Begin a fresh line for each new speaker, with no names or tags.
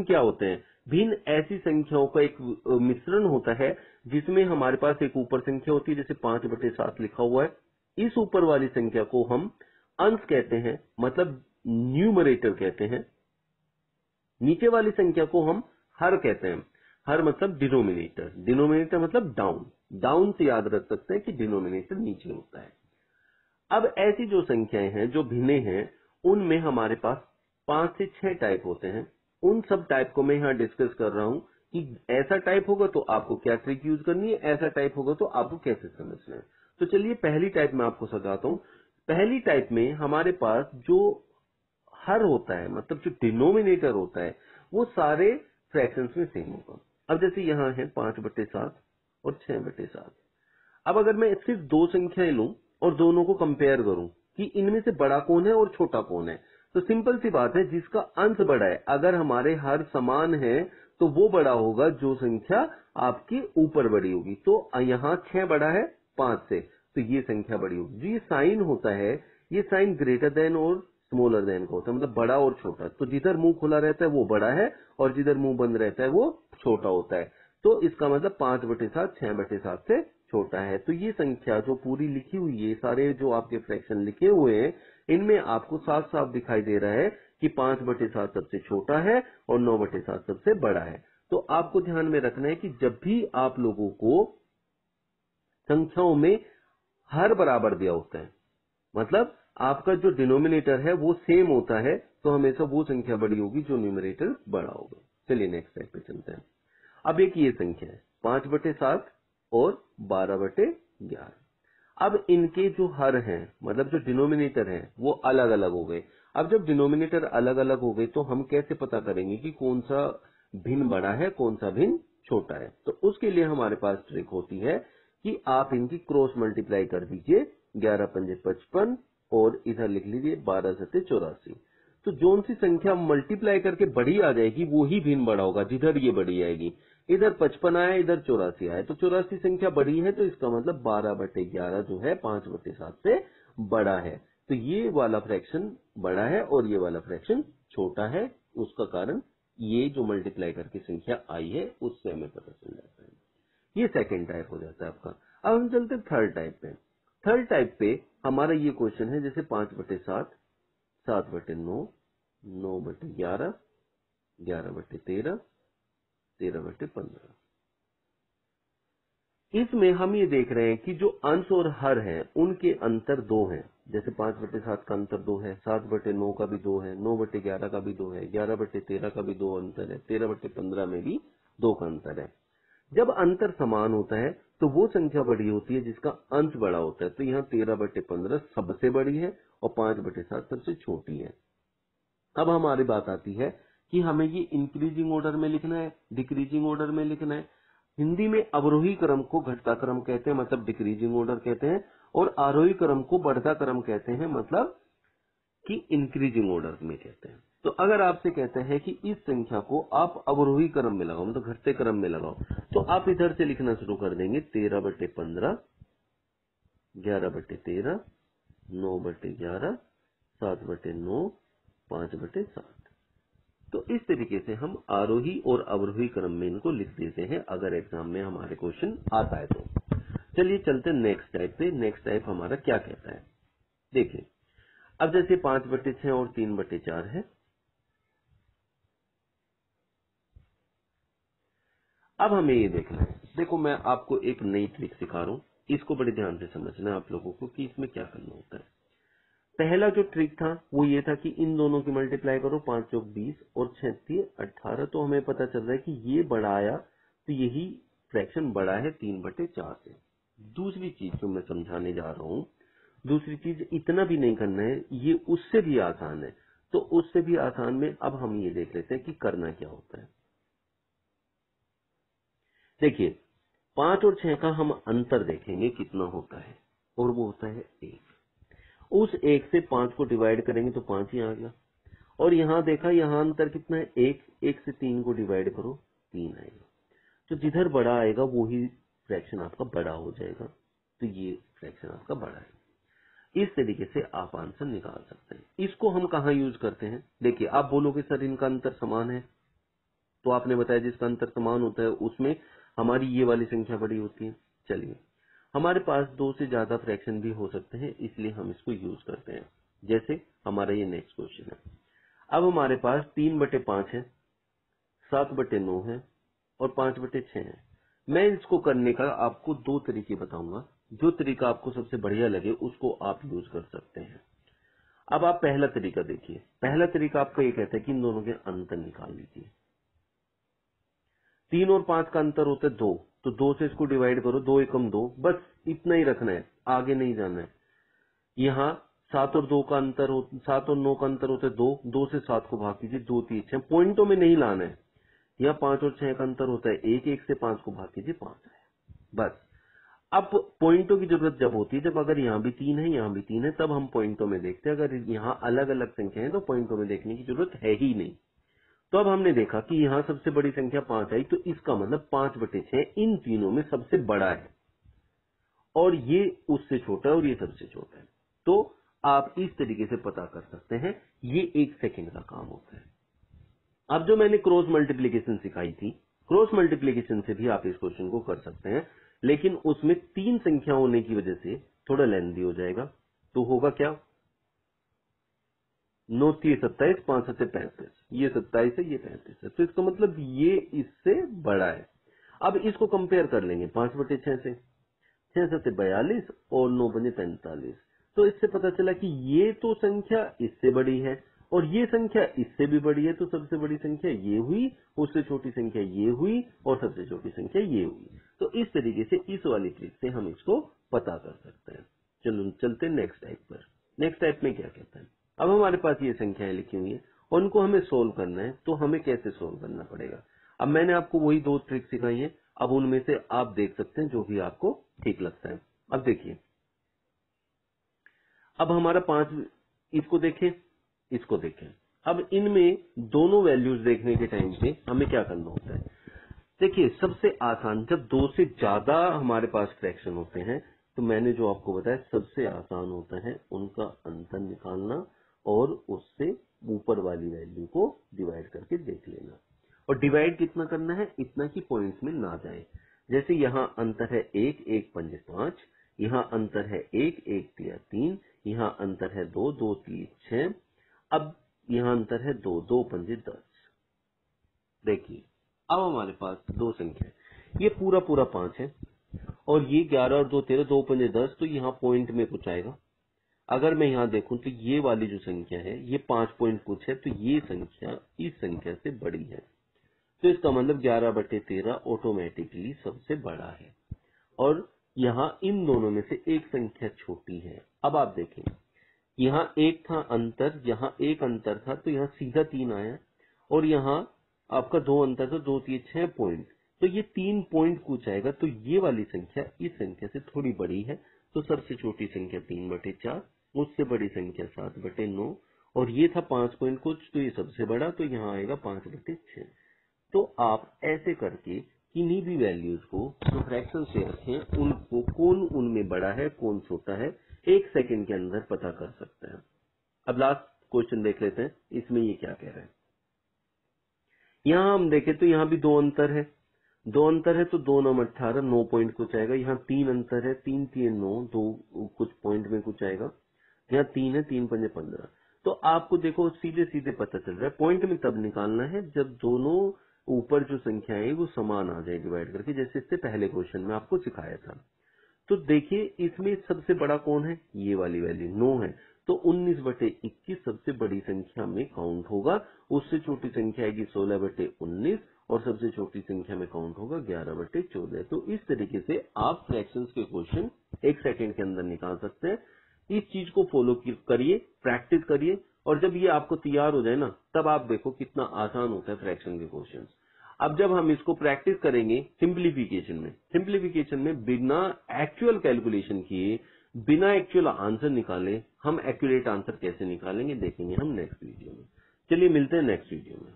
क्या होते हैं? भिन्न ऐसी संख्याओं का एक मिश्रण होता है जिसमें हमारे पास एक ऊपर संख्या होती है, जैसे 5/7 लिखा हुआ है। इस ऊपर वाली संख्या को हम अंश कहते हैं, मतलब न्यूमरेटर कहते हैं। नीचे वाली संख्या को हम हर कहते हैं। हर मतलब डिनोमिनेटर, डिनोमिनेटर मतलब डाउन। डाउन से याद रख सकते हैं कि डिनोमिनेटर नीचे होता है। अब ऐसी जो संख्याएं हैं जो भिन्न हैं, उनमें हमारे पास 5 से 6 टाइप होते हैं। उन सब टाइप को मैं यहाँ डिस्कस कर रहा हूँ कि ऐसा टाइप होगा तो आपको क्या ट्रिक यूज करनी है, ऐसा टाइप होगा तो आपको कैसे समझना है। तो चलिए पहली टाइप मैं आपको समझाता हूँ। पहली टाइप में हमारे पास जो हर होता है, मतलब जो डिनोमिनेटर होता है, वो सारे फ्रैक्शंस में सेम होगा। अब जैसे यहाँ है 5/7 और 6/7। अब अगर मैं सिर्फ दो संख्याएं लूं और दोनों को कंपेयर करूं कि इनमें से बड़ा कौन है और छोटा कौन है, तो सिंपल सी बात है, जिसका अंश बड़ा है, अगर हमारे हर समान है तो वो बड़ा होगा जो संख्या आपकी ऊपर बड़ी होगी। तो यहाँ 6 बड़ा है 5 से, तो ये संख्या बड़ी होगी। जो ये साइन होता है, ये साइन ग्रेटर देन और स्मॉलर देन का होता है, मतलब बड़ा और छोटा। तो जिधर मुंह खुला रहता है वो बड़ा है और जिधर मुंह बंद रहता है वो छोटा होता है। तो इसका मतलब 5/7 6/7 से छोटा है। तो ये संख्या जो पूरी लिखी हुई है, सारे जो आपके फ्रैक्शन लिखे हुए हैं, इनमें आपको साफ साफ दिखाई दे रहा है कि 5/7 सबसे छोटा है और 9/7 सबसे बड़ा है। तो आपको ध्यान में रखना है कि जब भी आप लोगों को संख्याओं में हर बराबर दिया होता है, मतलब आपका जो डिनोमिनेटर है वो सेम होता है, तो हमेशा वो संख्या बड़ी होगी जो न्यूमरेटर बड़ा होगा। चलिए नेक्स्ट टाइप पे चलते हैं। अब एक ये संख्या है 5/7 और 12/11। अब इनके जो हर हैं, मतलब जो डिनोमिनेटर हैं, वो अलग अलग हो गए। अब जब डिनोमिनेटर अलग अलग हो गए तो हम कैसे पता करेंगे कि कौन सा भिन्न बड़ा है, कौन सा भिन्न छोटा है? तो उसके लिए हमारे पास ट्रिक होती है कि आप इनकी क्रॉस मल्टीप्लाई कर दीजिए। 11×5 = 55 और इधर लिख लीजिए 12×7 = 84। तो जोन सी संख्या मल्टीप्लाई करके बड़ी आ जाएगी वो ही भिन्न बड़ा होगा, जिधर ये बड़ी आएगी। इधर 55 आया, इधर 84 आया, तो 84 संख्या बड़ी है, तो इसका मतलब 12/11 जो है 5/7 से बड़ा है। तो ये वाला फ्रैक्शन बड़ा है और ये वाला फ्रैक्शन छोटा है। उसका कारण ये जो मल्टीप्लाई करके संख्या आई है उससे हमें पता चल जाता है। ये सेकेंड टाइप हो जाता है आपका। अब हम चलते हैं थर्ड टाइप पे। थर्ड टाइप पे हमारा ये क्वेश्चन है, जैसे 5/7 7/9 9/11 11/13 13/15। इसमें हम ये देख रहे हैं कि जो अंश और हर हैं उनके अंतर 2 हैं। जैसे 5/7 का अंतर 2 है, 7/9 का भी 2 है, 9/11 का भी 2 है, 11/13 का भी 2 अंतर है, 13/15 में भी 2 का अंतर है। जब अंतर समान होता है तो वो संख्या बड़ी होती है जिसका अंश बड़ा होता है। तो यहाँ 13/15 सबसे बड़ी है और 5/7 सबसे छोटी है। अब हमारी बात आती है कि हमें ये इंक्रीजिंग ऑर्डर में लिखना है, डिक्रीजिंग ऑर्डर में लिखना है। हिंदी में अवरोही क्रम को घटता क्रम कहते हैं, मतलब डिक्रीजिंग ऑर्डर कहते हैं, और आरोही क्रम को बढ़ता क्रम कहते हैं, मतलब कि इंक्रीजिंग ऑर्डर में कहते हैं। तो अगर आपसे कहते हैं कि इस संख्या को आप अवरोही क्रम में लगाओ, मतलब घटते क्रम में लगाओ, तो आप इधर से लिखना शुरू कर देंगे 13/15 11/13 9/11 7/9 5/7। तो इस तरीके से हम आरोही और अवरोही क्रम में इनको लिख देते हैं अगर एग्जाम में हमारे क्वेश्चन आता है तो। चलिए चलते हैं नेक्स्ट टाइप पे। नेक्स्ट टाइप हमारा क्या कहता है, देखिए। अब जैसे 5/6 और 3/4 है। अब हमें ये देखना है, देखो मैं आपको एक नई ट्रिक सिखा रहा हूं, इसको बड़े ध्यान से समझना है आप लोगों को कि इसमें क्या करना होता है। पहला जो ट्रिक था वो ये था कि इन दोनों की मल्टीप्लाई करो, 5 चौक 20 और 36 18। तो हमें पता चल रहा है कि ये बड़ा आया, तो यही फ्रैक्शन बड़ा है 3/4 से। दूसरी चीज जो मैं समझाने जा रहा हूं, दूसरी चीज इतना भी नहीं करना है, ये उससे भी आसान है। तो उससे भी आसान में अब हम ये देख लेते हैं कि करना क्या होता है। देखिए 5 और 6 का हम अंतर देखेंगे कितना होता है, और वो होता है 1। उस 1 से 5 को डिवाइड करेंगे तो 5 ही आ गया। और यहाँ देखा, यहाँ अंतर कितना है 1। 1 से 3 को डिवाइड करो 3 आएगा। तो जिधर बड़ा आएगा वो ही फ्रैक्शन आपका बड़ा हो जाएगा। तो ये फ्रैक्शन आपका बड़ा है। इस तरीके से आप आंसर निकाल सकते हैं। इसको हम कहाँ यूज करते हैं, देखिए आप बोलोगे सर इनका अंतर समान है, तो आपने बताया जिसका अंतर समान होता है उसमें हमारी ये वाली संख्या बड़ी होती है। चलिए, हमारे पास 2 से ज्यादा फ्रैक्शन भी हो सकते हैं, इसलिए हम इसको यूज करते हैं। जैसे हमारा ये नेक्स्ट क्वेश्चन है। अब हमारे पास 3/5 है, 7/9 है और 5/6 है। मैं इसको करने का आपको 2 तरीके बताऊंगा। जो तरीका आपको सबसे बढ़िया लगे उसको आप यूज कर सकते हैं। अब आप पहला तरीका देखिए। पहला तरीका आपका ये कहता है कि इन दोनों के अंतर निकाल लीजिए। 3 और 5 का अंतर होता है 2, तो 2 से इसको डिवाइड करो, 2 एकम 2, बस इतना ही रखना है, आगे नहीं जाना है। यहाँ 7 और 2 का अंतर 7 और 9 का अंतर होता है 2, 2 से 7 को भाग कीजिए, 2 3 6, पॉइंटों में नहीं लाना है। यहाँ 5 और 6 का अंतर होता है 1, 1 से 5 को भाग कीजिए, 5 है बस। अब पॉइंटों की जरूरत जब होती है, जब अगर यहाँ भी 3 है यहाँ भी 3 है, तब हम पॉइंटों में देखते हैं। अगर यहाँ अलग अलग संख्या है तो पॉइंटों में देखने की जरूरत है ही नहीं। तो अब हमने देखा कि यहाँ सबसे बड़ी संख्या 5 आई, तो इसका मतलब 5/6 इन तीनों में सबसे बड़ा है और ये उससे छोटा है और ये सबसे छोटा है। तो आप इस तरीके से पता कर सकते हैं, ये 1 सेकंड का काम होता है। अब जो मैंने क्रॉस मल्टीप्लीकेशन सिखाई थी, क्रॉस मल्टीप्लीकेशन से भी आप इस क्वेश्चन को कर सकते हैं, लेकिन उसमें 3 संख्या होने की वजह से थोड़ा लेंथी हो जाएगा। तो होगा क्या, 9 3 27, 5 7 35, ये 27 है ये 35 है, तो इसका मतलब ये इससे बड़ा है। अब इसको कंपेयर कर लेंगे 5/6 से, 6 7 42 और 9 5 45। तो इससे पता चला कि ये तो संख्या इससे बड़ी है और ये संख्या इससे भी बड़ी है, तो सबसे बड़ी संख्या ये हुई, उससे छोटी संख्या ये हुई और सबसे छोटी संख्या ये हुई। तो इस तरीके से इस वाली ट्रिक से हम इसको पता कर सकते हैं। चलो चलते हैं नेक्स्ट टाइप पर। नेक्स्ट टाइप में क्या कहता है, अब हमारे पास ये संख्याएं लिखी हुई है और उनको हमें सोल्व करना है, तो हमें कैसे सोल्व करना पड़ेगा। अब मैंने आपको वही 2 ट्रिक सिखाई है, अब उनमें से आप देख सकते हैं जो भी आपको ठीक लगता है। अब देखिए, अब हमारा 5, इसको देखें इसको देखें। अब इनमें दोनों वैल्यूज देखने के टाइम पे हमें क्या करना होता है। देखिए, सबसे आसान, जब 2 से ज्यादा हमारे पास फ्रैक्शन होते हैं, तो मैंने जो आपको बताया सबसे आसान होता है उनका अंतर निकालना और उससे ऊपर वाली वैल्यू को डिवाइड करके देख लेना। और डिवाइड कितना करना है, इतना कि पॉइंट्स में ना जाए। जैसे यहाँ अंतर है 1 1 5 5, यहाँ अंतर है 1 1 3 3, यहाँ अंतर है 2 2 3 6, अब यहाँ अंतर है 2 2 5 10। देखिए, अब हमारे पास 2 संख्या है, ये पूरा पूरा 5 है और ये 11 और 2 13, 2 5 10, तो यहाँ पॉइंट में कुछ आएगा। अगर मैं यहाँ देखूं तो ये वाली जो संख्या है ये 5 पॉइंट कुछ है, तो ये संख्या इस संख्या से बड़ी है, तो इसका मतलब 11/13 ऑटोमेटिकली सबसे बड़ा है। और यहाँ इन दोनों में से एक संख्या छोटी है। अब आप देखें, यहाँ एक था अंतर, यहाँ एक अंतर था, तो यहाँ सीधा 3 आया और यहाँ आपका 2 अंतर था, 2 3 6 पॉइंट, तो ये 3 पॉइंट कुछ आएगा। तो ये वाली संख्या इस संख्या से थोड़ी बड़ी है, तो सबसे छोटी संख्या 3/4, उससे बड़ी संख्या 7/9 और ये था 5 पॉइंट कुछ, तो ये सबसे बड़ा, तो यहाँ आएगा 5/6। तो आप ऐसे करके किन्हीं भी वैल्यूज को जो फ्रैक्शन से रखें उनको, कौन उनमें बड़ा है कौन छोटा है, 1 सेकंड के अंदर पता कर सकते हैं। अब लास्ट क्वेश्चन देख लेते हैं, इसमें ये क्या कह रहे हैं। यहाँ हम देखें तो यहाँ भी 2 अंतर है, 2 अंतर है, तो 2 9 18, 9 पॉइंट कुछ आएगा। यहाँ 3 अंतर है, 3 3 9, 2 कुछ पॉइंट में कुछ आएगा। यहाँ 3 है, 3 5 15। तो आपको देखो सीधे सीधे पता चल रहा है, पॉइंट में तब निकालना है जब दोनों ऊपर जो संख्या है वो समान आ जाए डिवाइड करके, जैसे इससे पहले क्वेश्चन में आपको सिखाया था। तो देखिए, इसमें सबसे बड़ा कौन है, ये वाली वैल्यू 9 है, तो 19/21 सबसे बड़ी संख्या में काउंट होगा। उससे छोटी संख्या आएगी 16/19 और सबसे छोटी संख्या में काउंट होगा 11/14। तो इस तरीके से आप फ्रैक्शंस के क्वेश्चन 1 सेकंड के अंदर निकाल सकते हैं। इस चीज को फॉलो करिए, प्रैक्टिस करिए, और जब ये आपको तैयार हो जाए ना, तब आप देखो कितना आसान होता है फ्रैक्शन के क्वेश्चन। अब जब हम इसको प्रैक्टिस करेंगे सिंप्लीफिकेशन में बिना एक्चुअल कैलकुलेशन किए, बिना एक्चुअल आंसर निकाले हम एक्यूरेट आंसर कैसे निकालेंगे, देखेंगे हम नेक्स्ट वीडियो में। चलिए मिलते हैं नेक्स्ट वीडियो में।